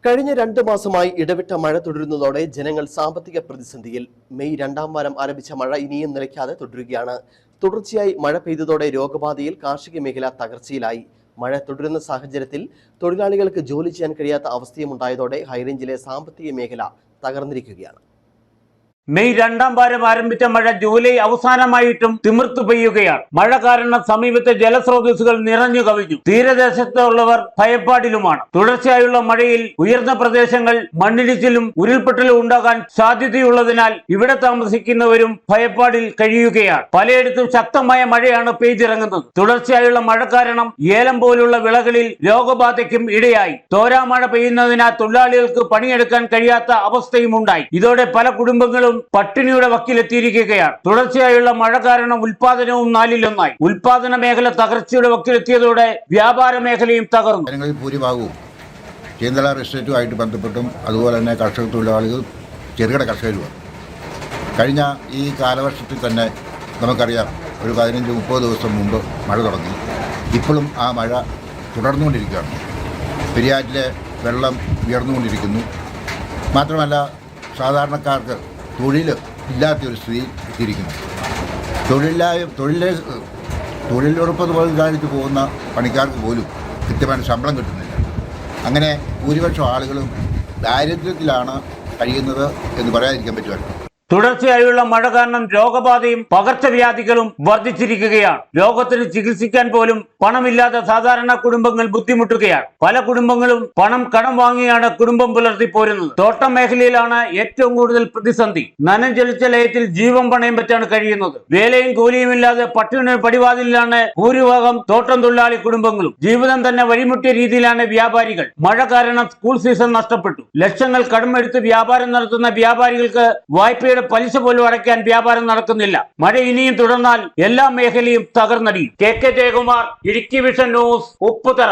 കഴിഞ്ഞ 2 മാസമായി ഇടവിട്ട മഴ തുടരുന്നതോടെ ജനങ്ങൾ സാമ്പത്തിക പ്രതിസന്ധിയിൽ. മെയ് 2ാം വാരം ആരംഭിച്ച മഴ ഇനിയും നിലയ്ക്കാതെ തുടരുകയാണ്. തുടർച്ചയായി മഴ പെയ്തതോടെ രോഗബാധയിൽ കാർഷിക മേഖല തകർച്ചയിലായി. മഴ തുടരുന്ന സാഹചര്യത്തിൽ തൊഴിലാളികൾക്ക് ജോലി ചെയ്യാൻ കഴിയാത്ത അവസ്ഥയുമുണ്ടായതോടെ ഹൈറേഞ്ചിലെ സാമ്പത്തിക മേഖല തകർന്നിരിക്കുകയാണ്. മെയ് 2ാം വാരം ആരംഭിച്ച മഴ ജൂലൈ അവസാനമായിട്ടും തിമിർത്തു പെയ്യുകയാണ്. മഴ കാരണം സമീപത്തെ ജലസ്രോതസ്സുകൾ നിറഞ്ഞു കവിഞ്ഞു. തീരദേശത്തുള്ളവർ ഭയപ്പാടിലുമാണ്. തുടർച്ചയായുള്ള മഴയിൽ ഉയർന്ന പ്രദേശങ്ങൾ മണ്ണിടിച്ചിലും ഉരുൾപൊട്ടലും ഉണ്ടാകാൻ സാധ്യതയുള്ളതിനാൽ ഇവിടെ താമസിക്കുന്നവരും ഭയപ്പാടിൽ കഴിയുകയാണ്. പലയിടത്തും ശക്തമായ മഴയാണ് പെയ്തിറങ്ങുന്നത്. തുടർച്ചയായുള്ള മഴ കാരണം ഏലം പോലുള്ള വിളകളിൽ രോഗബാധയ്ക്കും ഇടയായി. തോരാമഴ പെയ്യുന്നതിനാൽ തൊഴിലാളികൾക്ക് പണിയെടുക്കാൻ കഴിയാത്ത അവസ്ഥയും ഉണ്ടായി. ഇതോടെ പല കുടുംബങ്ങളും പട്ടിണിയുടെ വക്കിലെത്തിയിരിക്കുകയാണ്. തുടർച്ചയായുള്ള മഴ കാരണം ഉൽപാദനവും 4-1 ആയി. ഉൽപാദന മേഖല തകർച്ചയുടെ വക്കിലെത്തിയതോടെ വ്യാപാര മേഖലയും തകർന്നു. ജനങ്ങളിൽ ഭൂരിഭാഗവും കേന്ദ്ര എസ്റ്റേറ്റുമായിട്ട് ബന്ധപ്പെട്ടും അതുപോലെ തന്നെ കർഷക തൊഴിലാളികളും ചെറുകിട കർഷകരുമാണ്. കഴിഞ്ഞ ഈ കാലവർഷത്തിൽ തന്നെ നമുക്കറിയാം, ഒരു 15-30 ദിവസം മുമ്പ് മഴ തുടങ്ങി. ഇപ്പോഴും ആ മഴ തുടർന്നുകൊണ്ടിരിക്കുകയാണ്. പെരിയാറ്റിലെ വെള്ളം ഉയർന്നുകൊണ്ടിരിക്കുന്നു. മാത്രമല്ല, സാധാരണക്കാർക്ക് തൊഴിൽ ഇല്ലാത്തൊരു സ്ഥിതി എത്തിയിരിക്കുന്നു. തൊഴിലുറപ്പ് തൊഴിലാളിക്ക് പോകുന്ന പണിക്കാർക്ക് പോലും കൃത്യമായ ശമ്പളം കിട്ടുന്നില്ല. അങ്ങനെ ഭൂരിപക്ഷം ആളുകളും ദാരിദ്ര്യത്തിലാണ് കഴിയുന്നത് എന്ന് പറയാതിരിക്കാൻ പറ്റുമല്ലോ. തുടർച്ചയായുള്ള മഴ കാരണം രോഗബാധയും പകർച്ചവ്യാധികളും വർദ്ധിച്ചിരിക്കുകയാണ്. രോഗത്തിന് ചികിത്സിക്കാൻ പോലും പണമില്ലാതെ സാധാരണ കുടുംബങ്ങൾ ബുദ്ധിമുട്ടുകയാണ്. പല കുടുംബങ്ങളും പണം കടം വാങ്ങിയാണ് കുടുംബം പുലർത്തിപ്പോരുന്നത്. തോട്ടം മേഖലയിലാണ് ഏറ്റവും കൂടുതൽ പ്രതിസന്ധി. നനംചലിച്ച ലയത്തിൽ ജീവൻ പണയം വെച്ചാണ് കഴിയുന്നത്. വേലയും കൂലിയുമില്ലാതെ പട്ടിണി പടിവാതിലാണ് ഭൂരിഭാഗം തോട്ടം തൊഴിലാളി കുടുംബങ്ങളും. ജീവിതം തന്നെ വഴിമുട്ടിയ രീതിയിലാണ് വ്യാപാരികൾ. മഴ കാരണം സ്കൂൾ സീസൺ നഷ്ടപ്പെട്ടു. ലക്ഷങ്ങൾ കടമെടുത്ത് വ്യാപാരം നടത്തുന്ന വ്യാപാരികൾക്ക് വായ്പയുടെ പലിശ പോലും അടയ്ക്കാൻ വ്യാപാരം നടക്കുന്നില്ല. മഴ ഇനിയും തുടർന്നാൽ എല്ലാ മേഖലയും തകർന്നടിയും. KK Jayakumar, Idukki vision news, Upputhara.